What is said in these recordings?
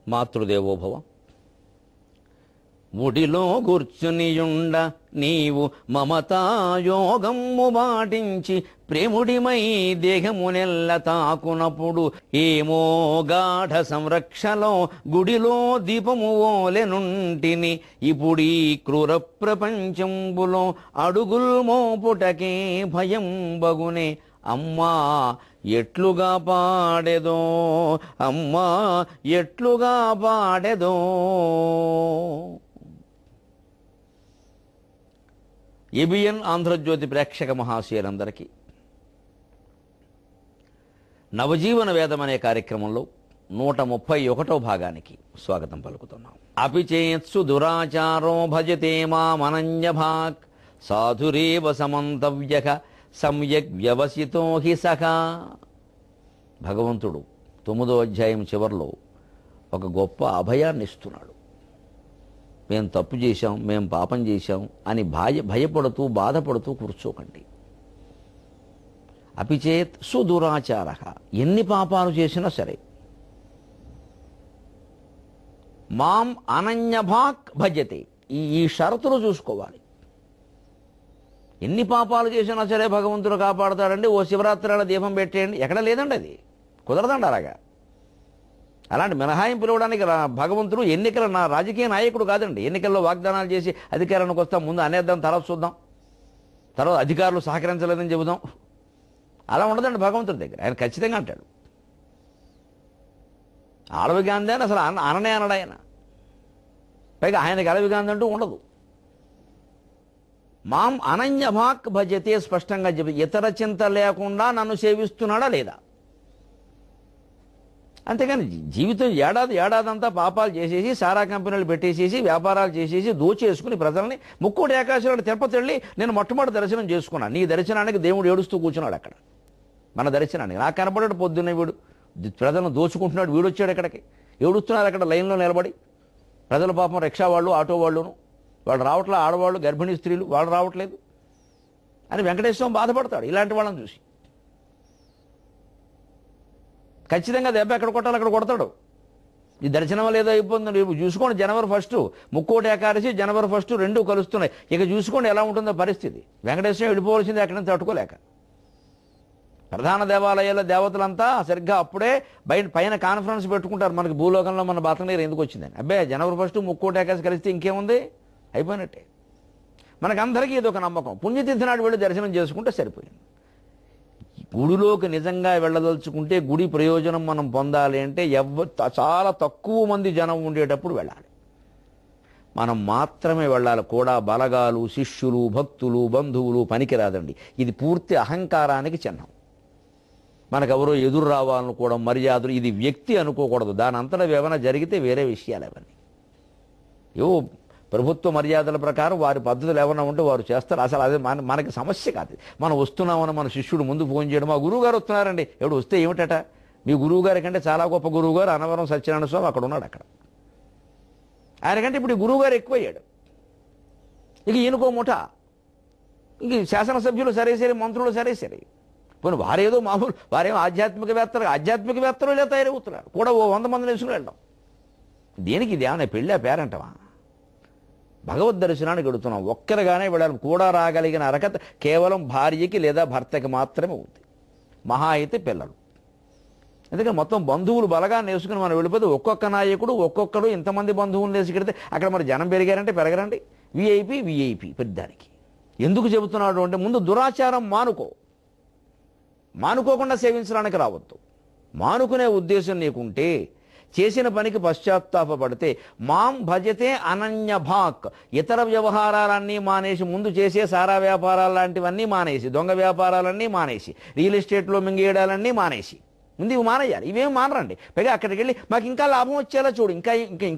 మాతృదేవోభవ. ముడిలో కూర్చునియుండ నీవు మమతాయోగము బాటించి ప్రేముడిమై దేహమునెల్ల తాకునప్పుడు ఏమో గాఢ సంరక్షలో గుడిలో దీపము ఓలెనుంటిని ఇప్పుడీ క్రూర ప్రపంచంబులో అడుగుల్ మోపుటకే భయం బగునే. అమ్మా ఎట్లుగా పాడెదో, అమ్మా ఎట్లుగా పాడెదో. ఏబిఎన్ ఆంధ్రజ్యోతి ప్రేక్షక మహాశయులందరికీ నవజీవన వేదం అనే కార్యక్రమంలో 131వ భాగానికి స్వాగతం పలుకుతున్నాం. అపిచేత్సు దురాచారో భజతే మామనన్యభాక్ సాధురేవ సమంతవ్యః సమ్యక్ వ్యవసితో హి సఖా. భగవంతుడు 9వ అధ్యాయం చివరిలో ఒక గొప్ప అభయాన్ని ఇస్తున్నాడు. మేము తప్పు చేశాం, మేము పాపం చేశాం అని భయపడుతూ బాధపడుతూ కూర్చోకండి. అపిచేత్ సుదురాచార, ఎన్ని పాపాలు చేసినా సరే మాం అనన్యభాక్ భజతే, ఈ షరతులు చూసుకోవాలి. ఎన్ని పాపాలు చేసినా సరే భగవంతుడు కాపాడుతాడండి. ఓ శివరాత్రిలో దీపం పెట్టేయండి, ఎక్కడ లేదండి, అది కుదరదండి. అలాంటి మినహాయింపు ఇవ్వడానికి భగవంతుడు ఎన్నికల రాజకీయ నాయకుడు కాదండి. ఎన్నికల్లో వాగ్దానాలు చేసి అధికారానికి వస్తాం, ముందు అనేద్దాం, తర్వాత చూద్దాం, తర్వాత అధికారులు సహకరించలేదని చెబుదాం, అలా ఉండదండి భగవంతుడి దగ్గర. ఆయన ఖచ్చితంగా అంటాడు. ఆడవి గాంధీ అని అసలు అననే అనడు ఆయన. పైగా ఆయనకి అలవి గాంధీ అంటూ ఉండదు. మాం అనన్యభాక్ భజతే స్పష్టంగా చెప్పి, ఇతర చింత లేకుండా నన్ను సేవిస్తున్నాడా లేదా. అంతేగాని జీవితం ఏడాదంతా పాపాలు చేసేసి సారా కంపెనీలు పెట్టేసేసి వ్యాపారాలు చేసేసి దోచేసుకుని ప్రజల్ని ముక్కోటి ఏకాశిలో తిరుపతి వెళ్ళి నేను మొట్టమొదటి దర్శనం చేసుకున్నాను. నీ దర్శనానికి దేవుడు ఏడుస్తూ కూర్చున్నాడు అక్కడ. మన దర్శనానికి నాకు కనపడాడు. పొద్దున్నే వీడు ప్రజలను దోచుకుంటున్నాడు, వీడు వచ్చాడు ఇక్కడికి, ఏడుస్తున్నారు అక్కడ లైన్లో నిలబడి. ప్రజల పాపం రిక్షా వాళ్ళు, ఆటో వాళ్ళును, వాళ్ళు రావట్లేదు, ఆడవాళ్ళు, గర్భిణీ స్త్రీలు వాళ్ళు రావట్లేదు అని వెంకటేశ్వరం బాధపడతాడు ఇలాంటి వాళ్ళని చూసి. ఖచ్చితంగా దెబ్బ ఎక్కడ కొట్టాలి అక్కడ కొడతాడు. ఈ దర్శనం లేదో అయిపోతుంది. రేపు చూసుకోండి, జనవరి 1 ముక్కోటి ఏకాదశి, జనవరి 1 రెండూ కలుస్తున్నాయి. ఇక చూసుకోండి ఎలా ఉంటుందో పరిస్థితి. వెంకటేశ్వరం వెళ్ళిపోవాల్సింది అక్కడి నుంచి తట్టుకోలేక. ప్రధాన దేవాలయాల దేవతలంతా సరిగ్గా అప్పుడే పైన కాన్ఫరెన్స్ పెట్టుకుంటారు, మనకి భూలోకంలో మన బాతనీరు ఎందుకు వచ్చిందని. అబ్బాయి జనవరి 1 ముక్కోటి ఏకాదశి కలిస్తే ఇంకేముంది, అయిపోయినట్టే. మనకందరికీ ఇది ఒక నమ్మకం. పుణ్యతిథి నాడు వెళ్ళి దర్శనం చేసుకుంటే సరిపోయింది. గుడిలోకి నిజంగా వెళ్ళదలుచుకుంటే గుడి ప్రయోజనం మనం పొందాలి అంటే చాలా తక్కువ మంది జనం ఉండేటప్పుడు వెళ్ళాలి. మనం మాత్రమే వెళ్ళాలి. కూడా బలగాలు, శిష్యులు, భక్తులు, బంధువులు పనికిరాదండి. ఇది పూర్తి అహంకారానికి చిహ్నం. మనకెవరో ఎదురు రావాలనుకోవడం, మర్యాదలు, ఇది వ్యక్తి అనుకోకూడదు. దాని అంతటా ఏమైనా జరిగితే వేరే విషయాలు అవన్నీ. ఏవో ప్రభుత్వ మర్యాదల ప్రకారం వారి పద్ధతులు ఏమైనా ఉంటే వారు చేస్తారు. అసలు అదే మనకి సమస్య కాదు. మనం వస్తున్నామని మన శిష్యుడు ముందు ఫోన్ చేయడం, మా గురువుగారు వస్తున్నారండి, ఎవడు వస్తే ఏమిటట, మీ గురువుగారి కంటే చాలా గొప్ప గురువుగారు అనవరం సత్యనారాయణ స్వామి అక్కడ ఉన్నాడు. అక్కడ ఆయనకంటే ఇప్పుడు గురువుగారు ఎక్కువయ్యాడు. ఇక ఈయనకో ముఠ, ఇంక శాసనసభ్యులు సరే సరే, మంత్రులు సరే సరే. పోనీ వారేదో మామూలు, వారేమో ఆధ్యాత్మికవేత్తలు ఇలా తయారవుతున్నారు. కూడా ఓ 100 మందిని వేసుకుని వెళ్ళడం దేనికి? ఇది ఏమన్నా పెళ్ళా పేరంటమా? భగవద్ దర్శనానికి వెళుతున్నాం, ఒక్కరిగానే వెళ్ళాలి. కూడా రాగలిగిన అర్హత కేవలం భార్యకి లేదా భర్తకి మాత్రమే ఉంది, మహా అయితే పిల్లలు. ఎందుకంటే మొత్తం బంధువులు బలగాన్ని వేసుకుని మనం వెళ్ళిపోతే ఒక్కొక్క నాయకుడు ఒక్కొక్కడు ఇంతమంది బంధువులు వేసుకెడితే అక్కడ మరి జనం పెరిగారంటే పెరగరండి. విఐపి పెద్దానికి. ఎందుకు చెబుతున్నాడు అంటే, ముందు దురాచారం మానుకోకుండా సేవించడానికి రావద్దు. మానుకునే ఉద్దేశం నీకుంటే, చేసిన పనికి పశ్చాత్తాపడితే, మాం భజతే అనన్యభాక్, ఇతర వ్యవహారాలన్నీ మానేసి, ముందు చేసే సారా వ్యాపారాలు లాంటివన్నీ మానేసి, దొంగ వ్యాపారాలన్నీ మానేసి, రియల్ ఎస్టేట్లో మింగేయడాలన్నీ మానేసి, ముందు ఇవి మానేయాలి. ఇవేం మానరండి. పైగా అక్కడికి వెళ్ళి మాకు ఇంకా లాభం వచ్చేలా చూడు, ఇంకా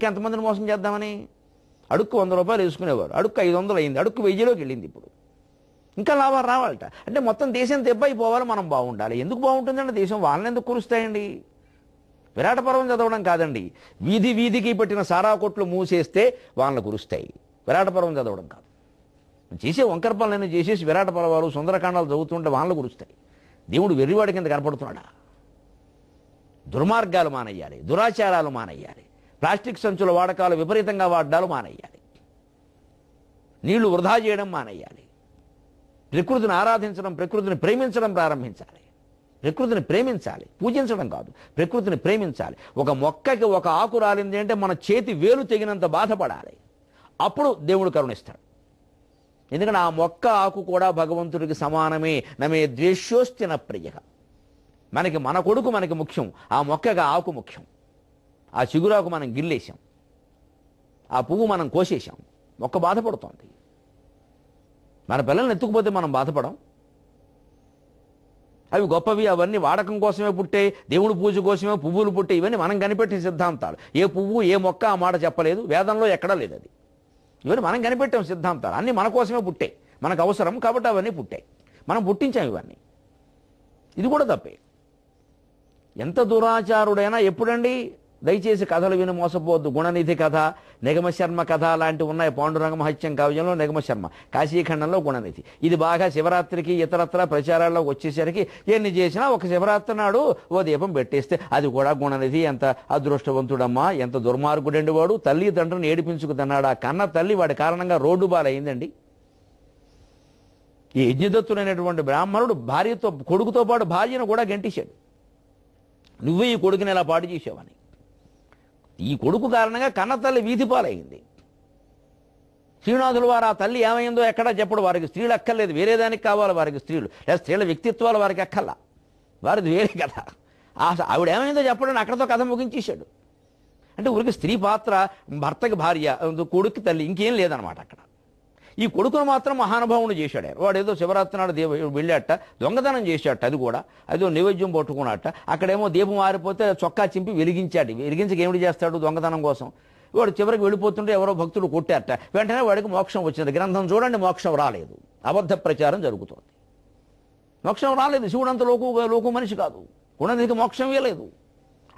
ఎంతమందిని మోసం చేద్దామని. అడుక్కు 100 రూపాయలు వేసుకునేవారు, అడుక్కు 500 అయింది, అడుక్కు 1000లోకి వెళ్ళింది. ఇప్పుడు ఇంకా లాభాలు రావాలట. అంటే మొత్తం దేశం దెబ్బ అయిపోవాలి, మనం బాగుండాలి. ఎందుకు బాగుంటుందండి దేశం? వాళ్ళని ఎందుకు కురుస్తాయండి? విరాట పర్వం చదవడం కాదండి, వీధికి పట్టిన సారా కొట్లు మూసేస్తే వాళ్ళని కురుస్తాయి. విరాట పర్వం చదవడం కాదు. చేసే వంకర పనులన్నీ చేసేసి విరాట పర్వాలు, సుందరకాండాలు చదువుతుంటే వాళ్ళని కురుస్తాయి. దేవుడు వెర్రివాడి కింద కనపడుతున్నాడా? దుర్మార్గాలు మానేయాలి, దురాచారాలు మానేయాలి, ప్లాస్టిక్ సంచుల వాడకాలు విపరీతంగా వాడడాలు మానేయాలి. నీళ్లు వృధా చేయడం మానేయాలి. ప్రకృతిని ఆరాధించడం, ప్రకృతిని ప్రేమించడం ప్రారంభించాలి. ప్రకృతిని ప్రేమించాలి, పూజించడం కాదు, ప్రకృతిని ప్రేమించాలి. ఒక మొక్కకి ఒక ఆకు రాలింది అంటే మన చేతి వేలు తెగినంత బాధపడాలి. అప్పుడు దేవుడు కరుణిస్తాడు. ఎందుకంటే ఆ మొక్క ఆకు కూడా భగవంతుడికి సమానమే. నమే ద్వేష్యోస్తి న ప్రియ. మనకి మన కొడుకు మనకి ముఖ్యం, ఆ మొక్కకి ఆకు ముఖ్యం. ఆ చిగురాకు మనం గిల్లేశాం, ఆ పువ్వు మనం కోసేశాం, మొక్క బాధపడుతోంది. మన పిల్లల్ని ఎత్తుకుపోతే మనం బాధపడం. అవి గొప్పవి, అవన్నీ వాడకం కోసమే పుట్టే, దేవుడు పూజ కోసమే పువ్వులు పుట్టే, ఇవన్నీ మనం కనిపెట్టిన సిద్ధాంతాలు. ఏ పువ్వు ఏ మొక్క ఆ మాట చెప్పలేదు, వేదంలో ఎక్కడా లేదు అది. ఇవన్నీ మనం కనిపెట్టాం సిద్ధాంతాలు. అన్నీ మన కోసమే పుట్టాయి, మనకు అవసరం కాబట్టి అవన్నీ పుట్టాయి, మనం పుట్టించాం ఇవన్నీ. ఇది కూడా తప్పే. ఎంత దురాచారుడైనా ఎప్పుడండి, దయచేసి కథలు విని మోసపోవద్దు. గుణనిధి కథ, నిగమశర్మ కథ లాంటివి ఉన్నాయి. పాండురంగ మహత్యం కావ్యంలో నిగమశర్మ, కాశీఖండంలో గుణనిధి. ఇది బాగా శివరాత్రికి ఇతరత్ర ప్రచారాల్లోకి వచ్చేసరికి ఎన్ని చేసినా ఒక శివరాత్రి నాడు ఓ దీపం పెట్టేస్తే అది కూడా గుణనిధి. ఎంత అదృష్టవంతుడమ్మా, ఎంత దుర్మార్గుడండి వాడు. తల్లి తండ్రిని ఏడిపించుకుతున్నాడు. ఆ కన్న తల్లి వాడి కారణంగా రోడ్డు బాలయ్యిందండి. ఈ యజ్ఞదత్తుడైనటువంటి బ్రాహ్మణుడు భార్యతో, కొడుకుతో పాటు భార్యను కూడా గంటేశాడు. నువ్వే ఈ కొడుకుని ఎలా పాటు చేసావని. ఈ కొడుకు కారణంగా కన్నతల్లి వీధి పాలైంది. శ్రీనాథుల వారు ఆ తల్లి ఏమైందో ఎక్కడా చెప్పడు. వారికి స్త్రీలు అక్కర్లేదు, వేరే దానికి కావాలి వారికి స్త్రీలు, లేదా స్త్రీల వ్యక్తిత్వాలు వారికి అక్కర్లా, వారిది వేరే కథ. ఆవిడ ఏమైందో చెప్పడం అక్కడతో కథ ముగించేశాడు. అంటే ఊరికి స్త్రీ పాత్ర, భర్తకి భార్య, కొడుకు తల్లి, ఇంకేం లేదనమాట అక్కడ. ఈ కొడుకును మాత్రం మహానుభావుని చేశాడు. వాడు ఏదో శివరాత్రి నాడు వెళ్ళాట, దొంగతనం చేశాట. అది కూడా అదో నైవేద్యం పట్టుకున్నట్ట. అక్కడేమో దీపం ఆరిపోతే చొక్కా చింపి వెలిగించాడు. వెలిగించక ఏమిటి చేస్తాడు దొంగతనం కోసం. వాడు చివరికి వెళ్ళిపోతుంటే ఎవరో భక్తుడు కొట్టారట. వెంటనే వాడికి మోక్షం వచ్చింది. గ్రంథం చూడండి, మోక్షం రాలేదు, అబద్ధ ప్రచారం జరుగుతోంది. మోక్షం రాలేదు. శివుడు అంత లోకు మనిషి కాదు. గుణనిధికి మోక్షం ఇవ్వలేదు.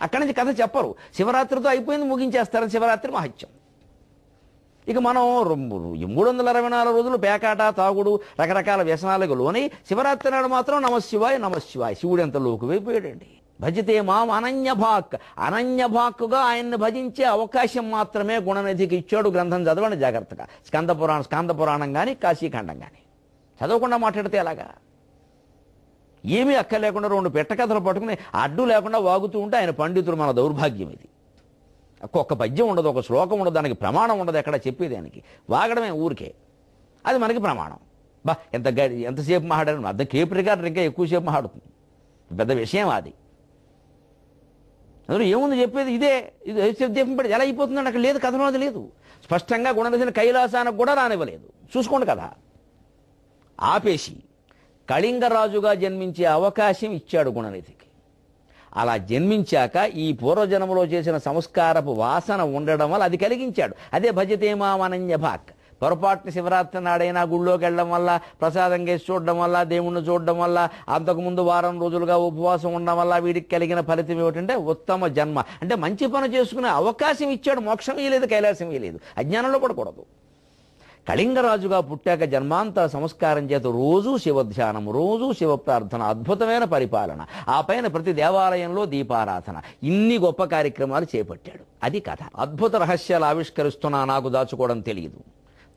అక్కడి నుంచి కథ చెప్పరు. శివరాత్రితో అయిపోయింది, ముగించేస్తారు శివరాత్రి మహత్యం. ఇక మనం 364 రోజులు పేకాట, తాగుడు, రకరకాల వ్యసనాలకు లోని శివరాత్రి నాడు మాత్రం నమశివాయ నమశివాయ. శివుడు ఎంత లోకువైపోయాడండి. భజితే మాం అనన్యభాక్. అనన్యభాక్కుగా ఆయన్ని భజించే అవకాశం మాత్రమే గుణనిధికి ఇచ్చాడు. గ్రంథం చదవండి జాగ్రత్తగా. స్కంద పురాణం కానీ కాశీఖండం కానీ చదవకుండా మాట్లాడితే ఎలాగా? ఏమీ అక్క లేకుండా 2 పెట్టకథలు పట్టుకుని అడ్డు లేకుండా వాగుతూ ఉంటే ఆయన పండితుడు. మన దౌర్భాగ్యం ఇది. ఒక్క పద్యం ఉండదు, ఒక శ్లోకం ఉండదు, దానికి ప్రమాణం ఉండదు ఎక్కడ చెప్పేదానికి. వాగడమే ఊరికే, అది మనకి ప్రమాణం. ఎంతసేపు మాట్లాడారు, అర్థం కేపు రికార్డు ఇంకా ఎక్కువసేపు మాట్లాడుతుంది. పెద్ద విషయం అది. అందులో ఏముంది చెప్పేది? ఇదే దీపం పెట్టి ఎలా అయిపోతుందండి. అక్కడ లేదు, కథలో అది లేదు. స్పష్టంగా గుణనిధిని కైలాసానికి కూడా రానివ్వలేదు. చూసుకోండి కదా. ఆపేసి కళింగరాజుగా జన్మించే అవకాశం ఇచ్చాడు గుణనిధికి. అలా జన్మించాక ఈ పూర్వజన్మలో చేసిన సంస్కారపు వాసన ఉండడం వల్ల అది కలిగించాడు. అదే భజతే మాం అనన్యభాక్. పొరపాటున శివరాత్రి నాడైనా గుళ్ళోకి వెళ్ళడం వల్ల, ప్రసాదం కేసి చూడడం వల్ల, దేవుణ్ణి చూడడం వల్ల, అంతకుముందు వారం రోజులుగా ఉపవాసం ఉండడం వల్ల వీడికి కలిగిన ఫలితం ఏమిటంటే ఉత్తమ జన్మ. అంటే మంచి పని చేసుకునే అవకాశం ఇచ్చాడు. మోక్షం ఇవ్వలేదు, కైలాసం ఇవ్వలేదు. అజ్ఞానంలో పడకూడదు. కళింగరాజుగా పుట్టాక జన్మాంతర సంస్కారం చేత రోజూ శివధ్యానం, రోజూ శివ ప్రార్థన, అద్భుతమైన పరిపాలన, ఆ పైన ప్రతి దేవాలయంలో దీపారాధన, ఇన్ని గొప్ప కార్యక్రమాలు చేపట్టాడు. అది కథ. అద్భుత రహస్యాలు ఆవిష్కరిస్తున్నా నాకు దాచుకోవడం తెలియదు.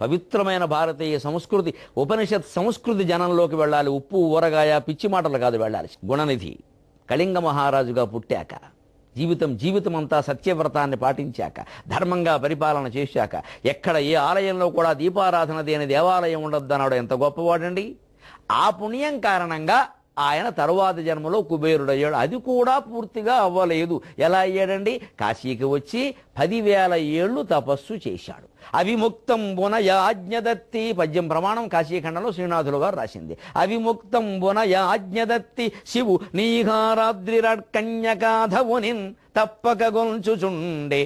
పవిత్రమైన భారతీయ సంస్కృతి, ఉపనిషత్ సంస్కృతి జనంలోకి వెళ్ళాలి. ఉప్పు ఊరగాయ పిచ్చి మాటలు కాదు వెళ్ళాలి. గుణనిధి కళింగ మహారాజుగా పుట్టాక, జీవితం అంతా సత్యవ్రతాన్ని పాటించాక, ధర్మంగా పరిపాలన చేశాక, ఎక్కడ ఏ ఆలయంలో కూడా దీపారాధన దేని దేవాలయం ఉండొద్దన్నాడు. ఎంత గొప్పవాడండి. ఆ పుణ్యం కారణంగా ఆయన తరువాత జన్మలో కుబేరుడయ్యాడు. అది కూడా పూర్తిగా అవ్వలేదు. ఎలా అయ్యాడండి? కాశీకి వచ్చి 10,000 ఏళ్ళు తపస్సు చేశాడు. అవిముక్తంబున యాజ్ఞదత్తి పద్యం ప్రమాణం కాశీఖండంలో శ్రీనాథుల వారు రాసింది. అవిముక్తంబున యాజ్ఞదత్తి శివు నీహారాద్రిరకన్యకాధవునిన్ తప్పక గొంచుచుండే.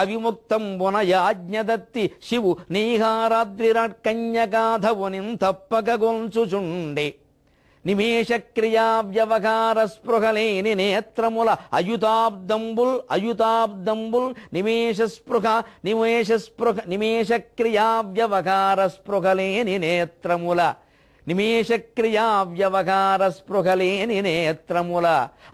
అవిముక్తంబున యాజ్ఞదత్తి శివు నీహారాద్రిరకన్యకాధవునిన్ తప్పక గొంచుచుండే. నిమేష క్రియా వ్యవహార స్పృహలేని నేత్రముల అయుతాబ్దంబుల్ నిమేష క్రియా వ్యవహార స్పృహలేని నేత్రముల నిమేషక్రియా వ్యవహార స్పృహలేని నేత్రముల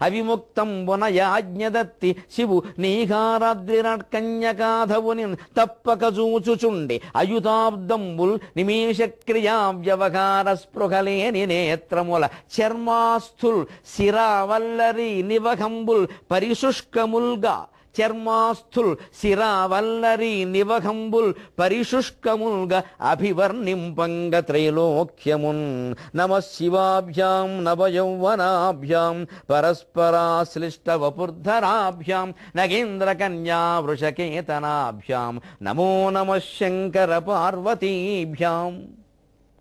అవిముక్తంబున యాజ్ఞదత్తి శివు నీహారాద్రిరకన్యకాధవుని తప్పక చూచుచుండి అయుతాబ్దంబుల్ నిమేషక్రియా వ్యవహార స్పృహలేని నేత్రముల చర్మాస్థుల్ శిరావల్లరి నివహంబుల్ పరిశుష్కముల్గా చర్మాస్థుల్ శిరావల్లరి నివహంబుల్ పరిశుష్కముల్గా అభివర్ణింపంగ త్రైలోక్యమున్ నమ శివాభ్యాం నవయౌవనాభ్యాం పరస్పరాశ్లిష్ట వపుర్ధరాభ్యాం నగేంద్ర కన్యా వృషకేతనాభ్యాం నమో నమ శంకర పార్వతీభ్యాం.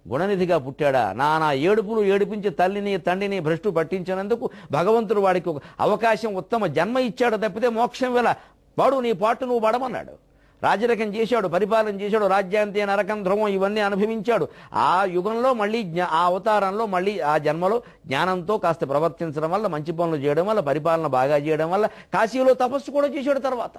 గుణనిధిగా పుట్టాడా? నానా ఏడుపులు ఏడిపించి తల్లిని తండ్రిని భ్రష్టు పట్టించినందుకు భగవంతుడు వాడికి ఒక అవకాశం, ఉత్తమ జన్మ ఇచ్చాడు తప్పితే మోక్షం వేళ వాడు నీ పాటు నువ్వు పడమన్నాడు. రాజరకం చేశాడు, పరిపాలన చేశాడు, రాజ్యాంతే నరకం ధ్రువం ఇవన్నీ అనుభవించాడు. ఆ యుగంలో మళ్ళీ ఆ అవతారంలో మళ్ళీ ఆ జన్మలో జ్ఞానంతో కాస్త ప్రవర్తించడం వల్ల, మంచి పనులు చేయడం వల్ల, పరిపాలన బాగా చేయడం వల్ల కాశీలో తపస్సు కూడా చేశాడు. తర్వాత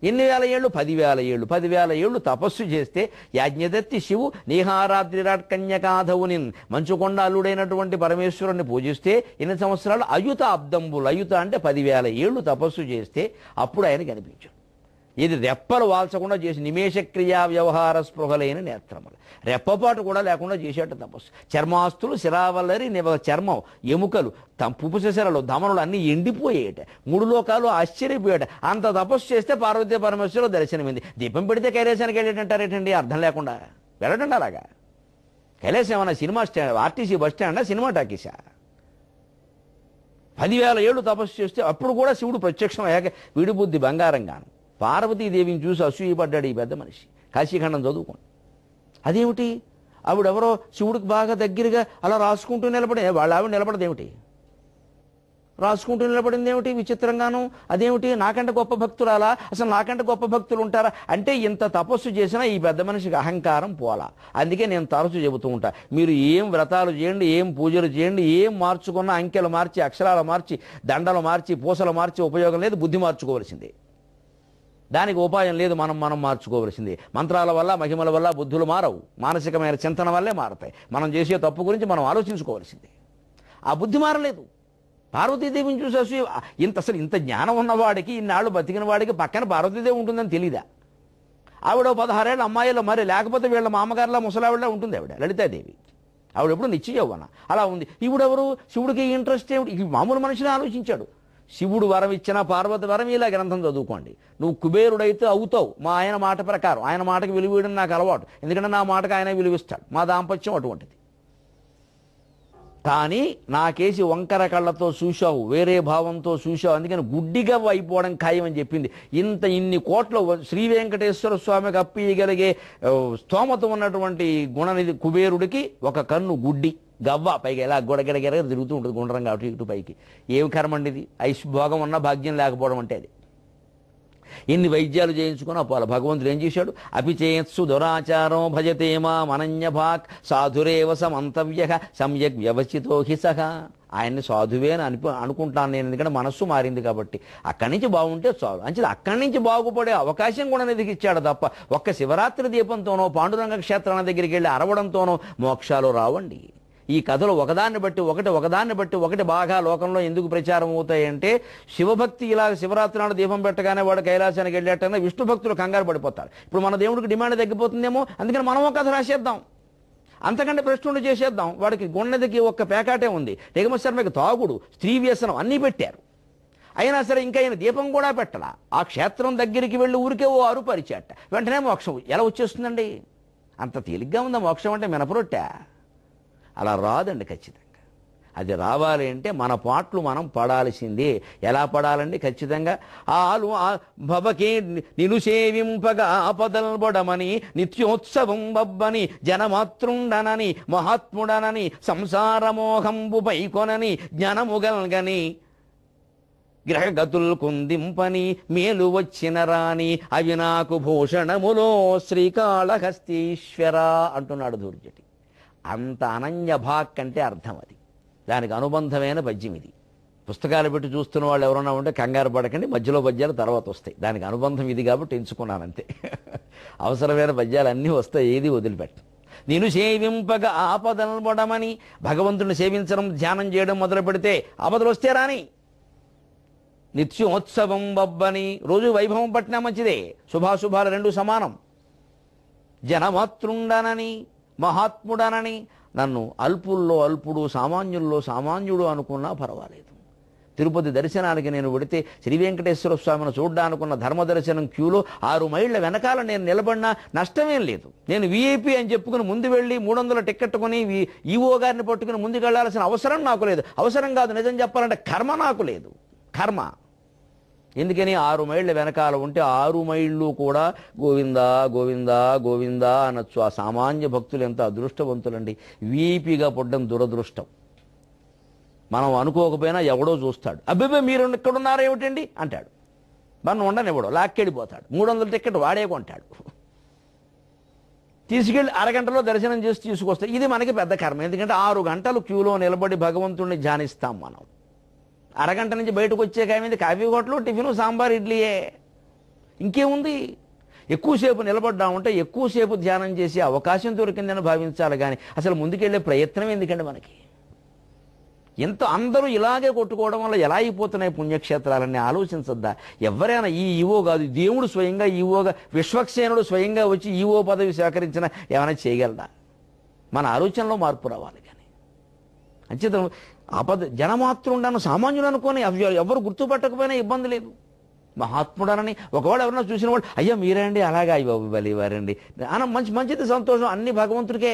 ఎన్ని వేల ఏళ్ళు? 10,000 ఏళ్ళు. 10,000 ఏళ్ళు తపస్సు చేస్తే యాజ్ఞదత్తి శివు నీహారాద్రిరాట్ కన్యకాధవుని మంచుకొండ అల్లుడైనటువంటి పరమేశ్వరుని పూజిస్తే ఎన్ని సంవత్సరాలు? అయుత అబ్దంబులు. అయుత అంటే 10,000 ఏళ్ళు తపస్సు చేస్తే అప్పుడు ఆయన కనిపించాడు. ఇది రెప్పలు వాల్చకుండా చేసి నిమేషక్రియా వ్యవహార స్పృహలైన నేత్రములు, రెప్పపాటు కూడా లేకుండా చేసేట తపస్సు. చర్మాస్తులు శిరావల్లరి చర్మం, ఎముకలు, పుపుసెసరలు, ధమనులు అన్నీ ఎండిపోయేట. 3 లోకాలు ఆశ్చర్యపోయాట. అంత తపస్సు చేస్తే పార్వతీ పరమేశ్వరుడు దర్శనమైంది. దీపం పెడితే కైలాసానికి వెళ్ళేటంటారేటండి? అర్థం లేకుండా వెళ్ళటండి. అలాగా కైలాసం ఏమన్నా సినిమా స్టాండ్, ఆర్టీసీ బస్ స్టాండా, సినిమా టాకీసా? 10,000 ఏళ్ళు తపస్సు చేస్తే అప్పుడు కూడా శివుడు ప్రత్యక్షం అయ్యాక వీడి బుద్ధి బంగారంగాను. పార్వతీదేవిని చూసి అసూయపడ్డాడు ఈ పెద్ద మనిషి. కాశీఖండం చదువుకోండి. అదేమిటి? ఆవిడెవరో శివుడికి బాగా దగ్గరగా అలా రాసుకుంటూ నిలబడి, వాళ్ళ ఆవిడ నిలబడదేమిటి? రాసుకుంటూ నిలబడింది ఏమిటి విచిత్రంగాను? అదేమిటి? నాకంటే గొప్ప భక్తురాలా? అసలు నాకంటే గొప్ప భక్తులు ఉంటారా? అంటే ఇంత తపస్సు చేసినా ఈ పెద్ద మనిషికి అహంకారం పోలా. అందుకే నేను తరచు చెబుతూ ఉంటా, మీరు ఏం వ్రతాలు చేయండి, ఏం పూజలు చేయండి, ఏం మార్చుకున్నా అంకెలు మార్చి, అక్షరాలు మార్చి, దండలు మార్చి, పూసలు మార్చి ఉపయోగం లేదు. బుద్ధి మార్చుకోవాల్సిందే. దానికి ఉపాయం లేదు. మనం మార్చుకోవలసింది. మంత్రాల వల్ల, మహిమల వల్ల బుద్ధులు మారవు. మానసికమైన చింతన వల్లే మారతాయి. మనం చేసే తప్పు గురించి మనం ఆలోచించుకోవాల్సిందే. ఆ బుద్ధి మారలేదు. పార్వతీదేవిని చూసి అసూయ. ఇంత జ్ఞానం ఉన్నవాడికి, ఇన్నాళ్ళు బతికిన వాడికి పక్కన పార్వతీదేవి ఉంటుందని తెలీదా? ఆవిడ 16 ఏళ్ళ అమ్మాయిలో, మరి లేకపోతే వీళ్ళ మామగారిలా ముసలావిడలా ఉంటుంది ఆవిడ, లలితాదేవి. ఆవిడ ఎప్పుడు నిత్య యౌవన అలా ఉంది. ఈవిడెవరు? శివుడికి ఇంట్రెస్ట్ ఏమిటి? ఈ మామూలు మనిషిని ఆలోచించాడు. శివుడు వరం ఇచ్చిన, పార్వతి వరం ఇలా గ్రంథం చదువుకోండి. నువ్వు కుబేరుడైతే అవుతావు మా ఆయన మాట ప్రకారం. ఆయన మాటకి విలువడం నాకు అలవాటు, ఎందుకంటే నా మాటకు ఆయన విలువిస్తాడు. మా దాంపత్యం అటువంటిది. కానీ నాకేసి వంకర కళ్ళతో చూశావు, వేరే భావంతో చూశావు, అందుకని గుడ్డిగా అయిపోవడం ఖాయమని చెప్పింది. ఇన్ని కోట్ల శ్రీ వెంకటేశ్వర స్వామికి అప్పియగలిగే స్తోమత ఉన్నటువంటి గుణనిధి కుబేరుడికి ఒక కన్ను గుడ్డి, గవ్వ, పైగా ఇలా గొడగడగడ తిరుగుతూ ఉంటుంది గుండ్రంగా అటు ఇటు పైకి. ఏమి కర్మండిది? భోగం ఉన్న భాగ్యం లేకపోవడం అంటే అది. ఎన్ని వైద్యాలు చేయించుకున్నా పోల. భగవంతుడు ఏం చేశాడు? అపిచేత్సు దురాచారం భజతే మామనన్యభాక్ సాధురేవ సమంతవ్య సమ్యక్ వ్యవచితో హి సహ. ఆయన్ని సాధువే అని అనుకుంటాను నేను, ఎందుకంటే మనస్సు మారింది కాబట్టి. అక్కడి నుంచి బాగుంటే చాలు. అంటే అక్కడి నుంచి బాగుపడే అవకాశం కూడా నిధికి ఇచ్చాడు తప్ప ఒక్క శివరాత్రి దీపంతోనో, పాండురంగ క్షేత్రాల దగ్గరికి వెళ్ళి అరవడంతోనో మోక్షాలు రావండి. ఈ కథలు ఒకదాన్ని బట్టి ఒకటి బాగా లోకంలో ఎందుకు ప్రచారం అవుతాయంటే, శివభక్తి ఇలా శివరాత్రి నాడు దీపం పెట్టగానే వాడు కైలాసానికి వెళ్ళేటన్నా విష్ణు భక్తులు కంగారు పడిపోతారు. ఇప్పుడు మన దేవుడికి డిమాండ్ తగ్గిపోతుందేమో, అందుకని మనం ఒక కథ రాసేద్దాం, అంతకంటే ప్రశ్నలు చేసేద్దాం. వాడికి గుండెదికి ఒక్క పేకాటే ఉంది. నిగమశర్మకి తాగుడు, స్త్రీ వ్యసనం అన్నీ పెట్టారు. అయినా సరే ఇంకా ఆయన దీపం కూడా పెట్టలా. ఆ క్షేత్రం దగ్గరికి వెళ్ళి ఊరికే ఓ అరుపరిచేట, వెంటనే మోక్షం ఎలా వచ్చేస్తుందండి? అంత తేలిగ్గా ఉందా మోక్షం అంటే? మినపరొట్టా? అలా రాదండి ఖచ్చితంగా. అది రావాలి అంటే మన పాటలు మనం పడాల్సిందే. ఎలా పడాలండి? ఖచ్చితంగా భవకే నిను సేవింపగా ఆపదల్బడమని నిత్యోత్సవం బబ్బని జనమాతృండనని మహాత్ముడనని సంసారమోహంబు పైకొనని జ్ఞానముగల్గని గ్రహగతుల్ కుందింపని మేలు వచ్చిన రాని అవి నాకు భూషణములో శ్రీకాళహస్తీశ్వర అంటున్నాడు ధూర్జటి. అంత అనన్య భాక్ అంటే అర్థం అది. దానికి అనుబంధమైన పద్యం ఇది. పుస్తకాలు పెట్టి చూస్తున్న వాళ్ళు ఎవరైనా ఉంటే కంగారు పడకండి, మధ్యలో పద్యాలు తర్వాత వస్తాయి. దానికి అనుబంధం ఇది కాబట్టి ఎంచుకున్నాను అంతే. అవసరమైన పద్యాలు అన్నీ వస్తాయి, ఏది వదిలిపెట్ట. నేను సేవింపగ ఆపదల్బడమని. భగవంతుని సేవించడం ధ్యానం చేయడం మొదలు పెడితే ఆపదలు వస్తే రాని. నిత్యోత్సవం బబ్బని, రోజు వైభవం పట్టినా మంచిదే, శుభాశుభాలు రెండు సమానం. జనమాతృండనని, మహాత్ముడనని, నన్ను అల్పుల్లో అల్పుడు సామాన్యుల్లో సామాన్యుడు అనుకున్నా పర్వాలేదు. తిరుపతి దర్శనానికి నేను వెడితే శ్రీ వెంకటేశ్వర స్వామిని చూడ్డానుకున్న ధర్మదర్శనం క్యూలో 6 మైళ్ళ వెనకాల నేను నిలబడినా నష్టమేం లేదు. నేను వీఐపీ అని చెప్పుకుని ముందు వెళ్ళి 300 టికెట్ కొని ఈవో గారిని పట్టుకుని ముందుకు వెళ్లాల్సిన అవసరం నాకు లేదు. అవసరం కాదు, నిజం చెప్పాలంటే కర్మ నాకు లేదు, కర్మ. ఎందుకని 6 మైళ్ళ వెనకాల ఉంటే 6 మైళ్ళు కూడా గోవిందా గోవిందా గోవిందా అనొచ్చు. ఆ సామాన్య భక్తులు ఎంత అదృష్టవంతులండి. వీఐపీగా పడ్డం దురదృష్టం. మనం అనుకోకపోయినా ఎవడో చూస్తాడు, అబ్బే మీరు ఇక్కడున్నారా ఏమిటండి అంటాడు. మనం ఉండనివ్వడు, లాక్కెళ్ళిపోతాడు. 300 టికెట్ వాడే కొంటాడు. తీసుకెళ్ళి అరగంటలో దర్శనం చేసి తీసుకొస్తాడు. ఇది మనకి పెద్ద కర్మ. ఎందుకంటే 6 గంటలు క్యూలో నిలబడి భగవంతుణ్ణి ధ్యానిస్తాం మనం. అరగంట నుంచి బయటకు వచ్చేకేమైంది? కాఫీ హోటలు, టిఫిను, సాంబార్, ఇడ్లీయే. ఇంకేముంది? ఎక్కువసేపు నిలబడ్డామంటే ఎక్కువసేపు ధ్యానం చేసే అవకాశం దొరికిందని భావించాలి. కానీ అసలు ముందుకెళ్ళే ప్రయత్నం ఎందుకండి మనకి? ఎంత అందరూ ఇలాగే కొట్టుకోవడం వల్ల ఎలా అయిపోతున్నాయి పుణ్యక్షేత్రాలన్నీ ఆలోచించద్దా? ఎవరైనా ఈ ఈవో కాదు, దేవుడు స్వయంగా ఈవోగా, విశ్వక్సేనుడు స్వయంగా వచ్చి ఈవో పదవి సేకరించిన ఏమైనా చేయగలడా? మన ఆలోచనలో మార్పు రావాలి. కానీ అంచేత జనమాతృండను సామాన్యుడు అనుకొని ఎవరు గుర్తుపట్టకపోయినా ఇబ్బంది లేదు. మహాత్ముడనని ఒకవేళ ఎవరన్నా చూసిన వాళ్ళు అయ్యా మీరండి అలాగా అయ్యి బాబు బలివారండి అన్న మంచిది, సంతోషం, అన్ని భగవంతుడికే.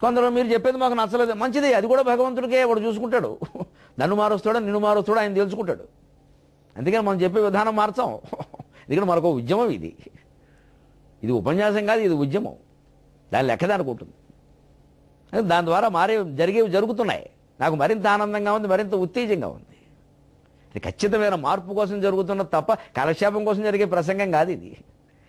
కొందరు మీరు చెప్పేది మాకు నచ్చలేదు, మంచిది, అది కూడా భగవంతుడికే. వాడు చూసుకుంటాడు. నన్ను మారుస్తాడో నిన్ను మారుస్తాడో ఆయన తెలుసుకుంటాడు. అందుకని మనం చెప్పే విధానం మార్చాం. ఎందుకంటే మనకు ఉద్యమం ఇది ఉపన్యాసం కాదు, ఇది ఉద్యమం. దాని లెక్క దానికి ఉంటుంది. దాని ద్వారా జరుగుతున్నాయి. నాకు మరింత ఆనందంగా ఉంది, మరింత ఉత్తేజంగా ఉంది. ఇది ఖచ్చితమైన మార్పు కోసం జరుగుతున్న తప్ప కాలక్షేపం కోసం జరిగే ప్రసంగం కాదు ఇది.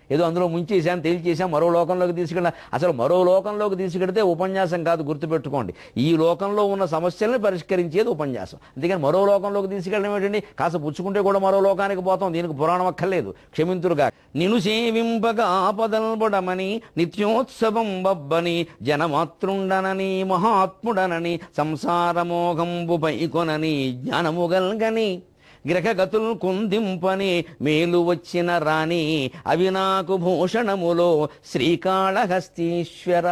ఏదో అందులో ముంచేసాం, తేల్చేసాం, మరో లోకంలోకి తీసుకెళ్ళా. అసలు మరో లోకంలోకి తీసుకెడితే ఉపన్యాసం కాదు, గుర్తుపెట్టుకోండి. ఈ లోకంలో ఉన్న సమస్యల్ని పరిష్కరించేది ఉపన్యాసం. అందుకని మరో లోకంలోకి తీసుకెళ్ళడం ఏంటండి? కాస్త పుచ్చుకుంటే కూడా మరో లోకానికి పోతాం. దీనికి పురాణం అక్కర్లేదు, క్షమింతురుగా. నిను సేవింపగా ఆపదల్బడమని, నిత్యోత్సవం బబ్బని, జనమాతృండనని, మహాత్ముడనని, సంసారమోహంబు పైకొనని, జ్ఞానముగల్గని, గ్రహగతుల్ కుందింపని, మేలు వచ్చిన రాణి, అవి నాకు భూషణములో శ్రీకాళహస్తీశ్వర.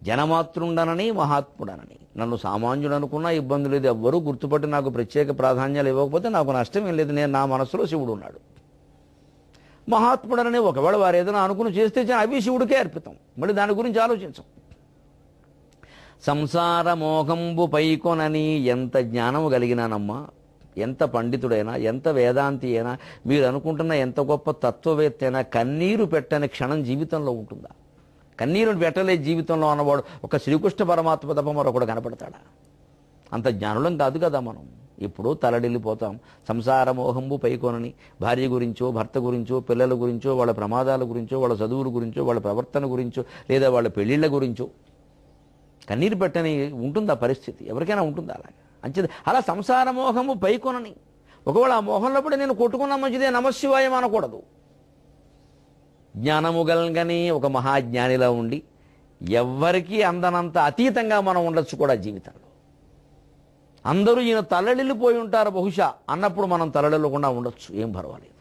జనమాతృండనని, మహాత్ముడనని, నన్ను సామాన్యుడు అనుకున్నా ఇబ్బంది లేదు. ఎవ్వరూ గుర్తుపట్టి నాకు ప్రత్యేక ప్రాధాన్యాలు ఇవ్వకపోతే నాకు నష్టం ఏం లేదు. నేను నా మనసులో శివుడు ఉన్నాడు. మహాత్ముడనని ఒకవేళ వారు ఏదైనా అనుకుని చేస్తే అవి శివుడికే అర్పితం. మళ్ళీ దాని గురించి ఆలోచించం. సంసార మోహంబు పైకొనని, ఎంత జ్ఞానము కలిగినానమ్మా, ఎంత పండితుడైనా, ఎంత వేదాంతి అయినా, మీరు అనుకుంటున్న ఎంత గొప్ప తత్వవేత్త అయినా కన్నీరు పెట్టని క్షణం జీవితంలో ఉంటుందా? కన్నీరు పెట్టలే జీవితంలో అన్నవాడు ఒక శ్రీకృష్ణ పరమాత్మ తప్ప మరొకడు కనపడతాడా? అంత జ్ఞానులం కాదు కదా మనం. ఇప్పుడు తలడిల్లిపోతాం. సంసార మోహంబు పైకొనని, భార్య గురించో, భర్త గురించో, పిల్లల గురించో, వాళ్ళ ప్రమాదాల గురించో, వాళ్ళ చదువుల గురించో, వాళ్ళ ప్రవర్తన గురించో, లేదా వాళ్ళ పెళ్లిళ్ల గురించో కన్నీరు పెట్టని ఉంటుందా పరిస్థితి? ఎవరికైనా ఉంటుందా అలాగా? అంచేది అలా సంసార మోహము పైకొనని. ఒకవేళ ఆ మోహంలో పడి నేను కొట్టుకున్న మంచిదే, నమశివాయం అనకూడదు. జ్ఞానము గల్గని, ఒక మహాజ్ఞానిలా ఉండి ఎవ్వరికీ అందనంత అతీతంగా మనం ఉండొచ్చు కూడా జీవితంలో. అందరూ ఈయన తలడిల్లిపోయి ఉంటారు బహుశా అన్నప్పుడు మనం తలడిల్లకుండా ఉండొచ్చు, ఏం పర్వాలేదు.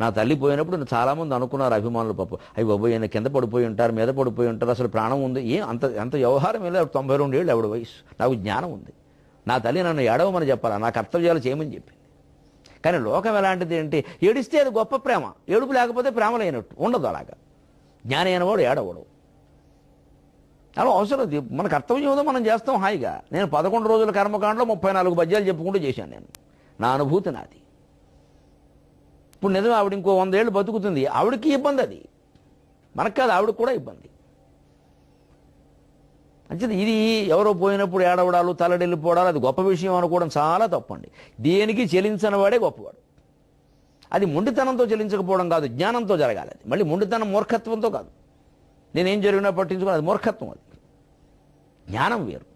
నా తల్లి పోయినప్పుడు చాలామంది అనుకున్నారు అభిమానులు, పాప అవి బాబోయ్ ఈయన కింద పడిపోయి ఉంటారు, మీద పడిపోయి ఉంటారు, అసలు ప్రాణం ఉంది, అంత వ్యవహారం వెళ్ళి 92 ఏళ్ళు ఆవిడ వయసు. నాకు జ్ఞానం ఉంది. నా తల్లి నన్ను ఏడవమని చెప్పాలా, నా కర్తవ్యాలు చేయమని చెప్పింది. కానీ లోకం ఎలాంటిది అంటే ఏడిస్తే అది గొప్ప ప్రేమ, ఏడుపు లేకపోతే ప్రేమ లేనట్టు ఉండదు. అలాగా జ్ఞాని అయినవాడు ఏడవడు. అలా అవసరం, మన కర్తవ్యం ఏదో మనం చేస్తాం హాయిగా. నేను 11 రోజుల కర్మకాండలో 34 పద్యాలు చెప్పుకుంటూ చేశాను. నేను నా అనుభూతి నాది. ఇప్పుడు నిజం ఆవిడ ఇంకో 100 ఏళ్ళు బతుకుతుంది, ఆవిడకి ఇబ్బంది, అది మనకు కాదు, ఆవిడకి కూడా ఇబ్బంది. అంటే ఇది ఎవరో పోయినప్పుడు ఏడవడాలు, తలడెళ్ళిపోవడాలు అది గొప్ప విషయం అనుకోవడం చాలా తప్పండి. దేనికి చెలించని వాడే గొప్పవాడు. అది మొండితనంతో చెలించకపోవడం కాదు, జ్ఞానంతో జరగాలి. అది మళ్ళీ మొండితనం మూర్ఖత్వంతో కాదు. నేనేం జరిగినా పట్టించుకోవాలి, అది మూర్ఖత్వం. అది జ్ఞానం వేరు.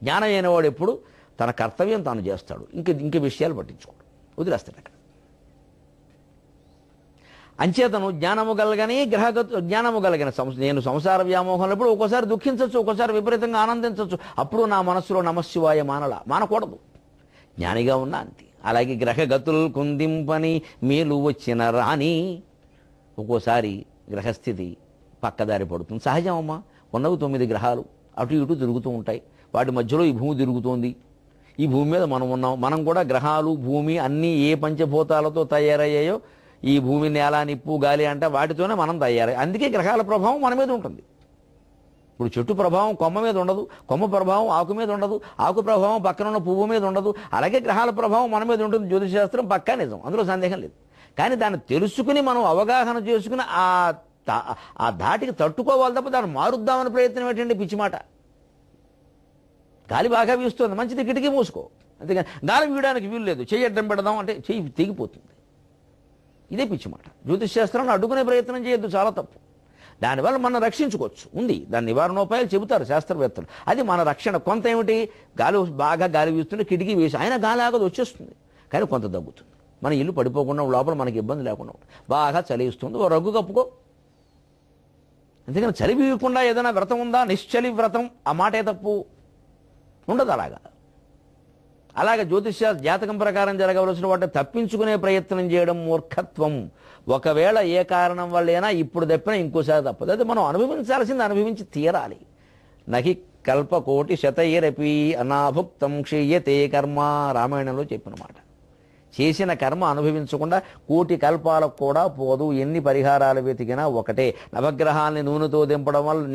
జ్ఞానం అయినవాడు ఎప్పుడు తన కర్తవ్యం తాను చేస్తాడు, ఇంక విషయాలు పట్టించుకోడు, వదిలేస్తాడు అక్కడ. అంచేతను జ్ఞానము కలగని జ్ఞానము కలిగిన నేను సంసార వ్యామోహంలో ఎప్పుడు ఒక్కోసారి దుఃఖించవచ్చు, ఒక్కోసారి విపరీతంగా ఆనందించవచ్చు. అప్పుడు నా మనస్సులో నమశివాయ మానకూడదు, జ్ఞానిగా ఉన్నా అంతే. అలాగే గ్రహగతులు కుందింపని మేలు వచ్చిన రాని, ఒక్కోసారి గ్రహస్థితి పక్కదారి పడుతుంది. సహజమమ్మా, ఉన్నవి 9 గ్రహాలు అటు ఇటు తిరుగుతూ ఉంటాయి. వాటి మధ్యలో ఈ భూమి తిరుగుతోంది. ఈ భూమి మీద మనం ఉన్నాం. మనం కూడా గ్రహాలు, భూమి అన్నీ ఏ పంచభూతాలతో తయారయ్యాయో, ఈ భూమి, నేల, నిప్పు, గాలి అంటే వాటితోనే మనం తయారై. అందుకే గ్రహాల ప్రభావం మన మీద ఉంటుంది. ఇప్పుడు చెట్టు ప్రభావం కొమ్మ మీద ఉండదు, కొమ్మ ప్రభావం ఆకు మీద ఉండదు, ఆకు ప్రభావం పక్కన ఉన్న పువ్వు మీద ఉండదు. అలాగే గ్రహాల ప్రభావం మన మీద ఉంటుంది. జ్యోతిష్ శాస్త్రం పక్కా నిజం, అందులో సందేహం లేదు. కానీ దాన్ని తెలుసుకుని మనం అవగాహన చేసుకుని ఆ ధాటికి తట్టుకోవాలి తప్ప దాన్ని మారుద్దామని ప్రయత్నం ఏంటండి, పిచ్చి మాట. గాలి బాగా వీస్తుంది, మంచిది, కిటికీ మూసుకో. అంతేగాని గాలి వీయడానికి వీలు లేదు, చెయ్యి అడ్డం పెడదాం అంటే చెయ్యి తెగిపోతుంది. ఇదే పిచ్చి మాట. జ్యోతిష్ శాస్త్రాన్ని అడ్డుకునే ప్రయత్నం చేయొద్దు, చాలా తప్పు. దానివల్ల మనం రక్షించుకోవచ్చు, ఉంది. దాని నివారణోపాయాలు చెబుతారు శాస్త్రవేత్తలు. అది మన రక్షణ. కొంత ఏమిటి, బాగా గాలి వీస్తుంటే కిటికీ వేసి అయినా గాలి ఆగదు, వచ్చేస్తుంది. కానీ కొంత తగ్గుతుంది. మన ఇల్లు పడిపోకుండా లోపల మనకి ఇబ్బంది లేకుండా బాగా చలి ఇస్తుంది, ఓ రగ్గు కప్పుకో. అంతేగాని చలి వీయకుండా ఏదైనా వ్రతం ఉందా, నిశ్చలి వ్రతం, ఆ మాటే తప్పు ఉండదు. అలాగే జ్యోతిష్య జాతకం ప్రకారం జరగవలసిన వాటిని తప్పించుకునే ప్రయత్నం చేయడం మూర్ఖత్వం. ఒకవేళ ఏ కారణం వల్లైనా ఇప్పుడు తప్పినా ఇంకోసారి తప్పదు. అది మనం అనుభవించాల్సింది అనుభవించి తీరాలి. నహి కల్పకోటి శతైరపి అనాభుక్తం క్షీయతే కర్మ, రామాయణంలో చెప్పిన మాట. చేసిన కర్మ అనుభవించకుండా 1,000,000 కల్పాలకు కూడా పోదు. ఎన్ని పరిహారాలు వెతికినా ఒకటే. నవగ్రహాల్ని నూనెతో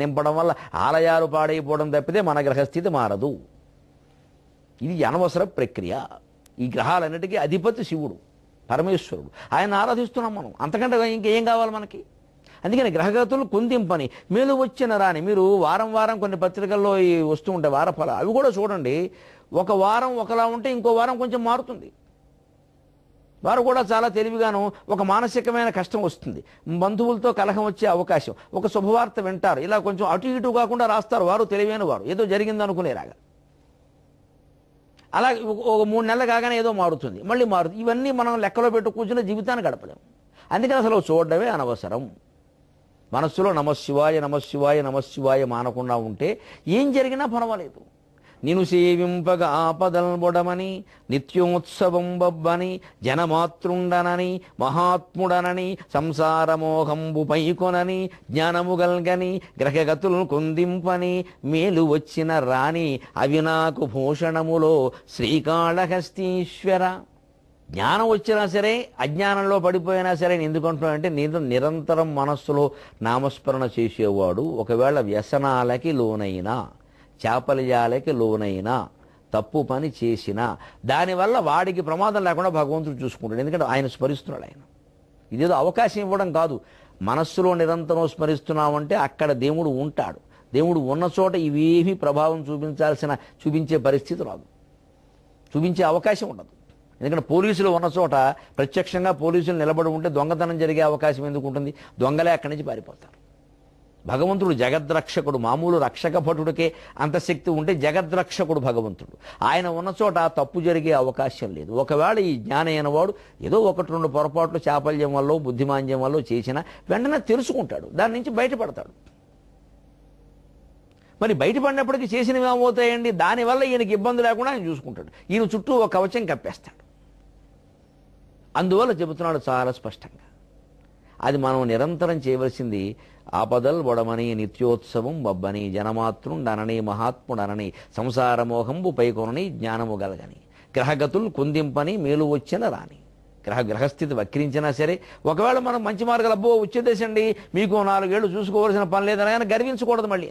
నింపడం వల్ల ఆలయాలు పాడైపోవడం తప్పితే మన గ్రహస్థితి మారదు. ఇది అనవసర ప్రక్రియ. ఈ గ్రహాలన్నిటికీ అధిపతి శివుడు, పరమేశ్వరుడు. ఆయన ఆరాధిస్తున్నాం మనం, అంతకంటే ఇంకేం కావాలి మనకి. అందుకని గ్రహగతులు కుందింపని మేలు వచ్చిన రాని. మీరు వారం వారం కొన్ని పత్రికల్లో వస్తూ ఉంటాయి వారఫలాలు, అవి కూడా చూడండి. ఒక వారం ఒకలా ఉంటే ఇంకో వారం కొంచెం మారుతుంది. వారు కూడా చాలా తెలివిగాను ఒక మానసికమైన కష్టం వస్తుంది, బంధువులతో కలహం వచ్చే అవకాశం, ఒక శుభవార్త వింటారు, ఇలా కొంచెం అటు ఇటు కాకుండా రాస్తారు. వారు తెలివైన వారు, ఏదో జరిగిందనుకునేలాగా. అలాగే ఒక 3 నెలలు కాగానే ఏదో మారుతుంది, మళ్ళీ మారుతుంది. ఇవన్నీ మనం లెక్కలో పెట్టు కూర్చున్న జీవితాన్ని గడపలేము. అందుకని అసలు చూడడమే అనవసరం. మనస్సులో నమశివాయ నమశివాయ నమశివాయ మానకుండా ఉంటే ఏం జరిగినా పర్వాలేదు. నిను సేవింపగా ఆపదల్బొడమని నిత్యోత్సవం బబ్బని జనమాతృండనని మహాత్ముడనని సంసారమోహంబు పైకొనని జ్ఞానము గల్గని గ్రహగతులను కుందింపని మేలు వచ్చిన రాని అవి నాకు భూషణములో శ్రీకాళహస్తీశ్వర. జ్ఞానం వచ్చినా సరే అజ్ఞానంలో పడిపోయినా సరే ఎందుకంటున్నానంటే నిరంతరం మనస్సులో నామస్మరణ చేసేవాడు ఒకవేళ వ్యసనాలకి లోనైనా, చాపల్యాలకి లోనైనా, తప్పు పని చేసినా దానివల్ల వాడికి ప్రమాదం లేకుండా భగవంతుడు చూసుకుంటాడు. ఎందుకంటే ఆయన స్మరిస్తున్నాడు. ఆయన ఇదేదో అవకాశం ఇవ్వడం కాదు. మనస్సులో నిరంతరం స్మరిస్తున్నామంటే అక్కడ దేవుడు ఉంటాడు. దేవుడు ఉన్న చోట ఇవేమీ ప్రభావం చూపించే పరిస్థితి రాదు, చూపించే అవకాశం ఉండదు. ఎందుకంటే పోలీసులు ఉన్న చోట ప్రత్యక్షంగా పోలీసులు నిలబడి ఉంటే దొంగతనం జరిగే అవకాశం ఎందుకు ఉంటుంది? దొంగలే అక్కడి నుంచి పారిపోతారు. భగవంతుడు జగద్రక్షకుడు. మామూలు రక్షక భటుడికే అంత శక్తి ఉంటే జగద్రక్షకుడు భగవంతుడు. ఆయన ఉన్న చోట తప్పు జరిగే అవకాశం లేదు. ఒకవేళ ఈ జ్ఞానైన వాడు ఏదో 1-2 పొరపాట్లు చాపల్యం వల్ల బుద్ధిమాంద్యం వల్ల చేసినా వెంటనే తెలుసుకుంటాడు, దాని నుంచి బయటపడతాడు. మరి బయటపడినప్పటికీ చేసినవి ఏమవుతాయండి? దానివల్ల ఈయనకి ఇబ్బంది లేకుండా ఆయన చూసుకుంటాడు. ఈయన చుట్టూ ఒక కవచం కప్పేస్తాడు. అందువల్ల చెబుతున్నాడు చాలా స్పష్టంగా. అది మనం నిరంతరం చేయవలసింది. ఆపదల్ బొడమని నిత్యోత్సవం బబ్బని జనమాతృండనని మహాత్ముడనని సంసారమోహంబు పైకొనని జ్ఞానము గలగని గ్రహగతులు కుందింపని మేలు వచ్చిన రాని. గ్రహస్థితి వక్రించినా సరే ఒకవేళ మనం మంచి మార్గాలు అబ్బో వచ్చేదేశండి మీకు 4 ఏళ్ళు చూసుకోవాల్సిన పని లేదని కానీ గర్వించకూడదు. మళ్ళీ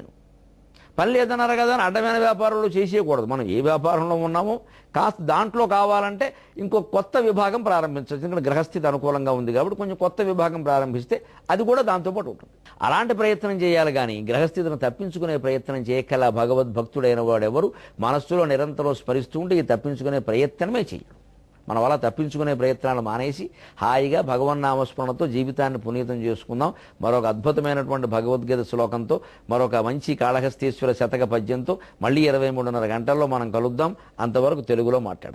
పని లేదన్నారు కదా అని అడ్డమైన వ్యాపారంలో చేసేయకూడదు. మనం ఏ వ్యాపారంలో ఉన్నామో కాస్త దాంట్లో కావాలంటే ఇంకో కొత్త విభాగం ప్రారంభించవచ్చు. ఎందుకంటే గ్రహస్థితి అనుకూలంగా ఉంది కాబట్టి కొంచెం కొత్త విభాగం ప్రారంభిస్తే అది కూడా దాంతోపాటు ఉంటుంది. అలాంటి ప్రయత్నం చేయాలి కానీ గ్రహస్థితిని తప్పించుకునే ప్రయత్నం చేయకల భగవద్భక్తుడైన వాడెవరు మనస్సులో నిరంతరం స్మరిస్తూ ఉంటే ఈ తప్పించుకునే ప్రయత్నమే చేయడు. మనం అలా తప్పించుకునే ప్రయత్నాలు మానేసి హాయిగా భగవన్నామస్మరణతో జీవితాన్ని పునీతం చేసుకుందాం. మరొక అద్భుతమైనటువంటి భగవద్గీత శ్లోకంతో, మరొక మంచి కాళహస్తీశ్వర శతక పద్యంతో మళ్ళీ 23:30 గంటల్లో మనం కలుద్దాం. అంతవరకు తెలుగులో మాట్లాడదాం.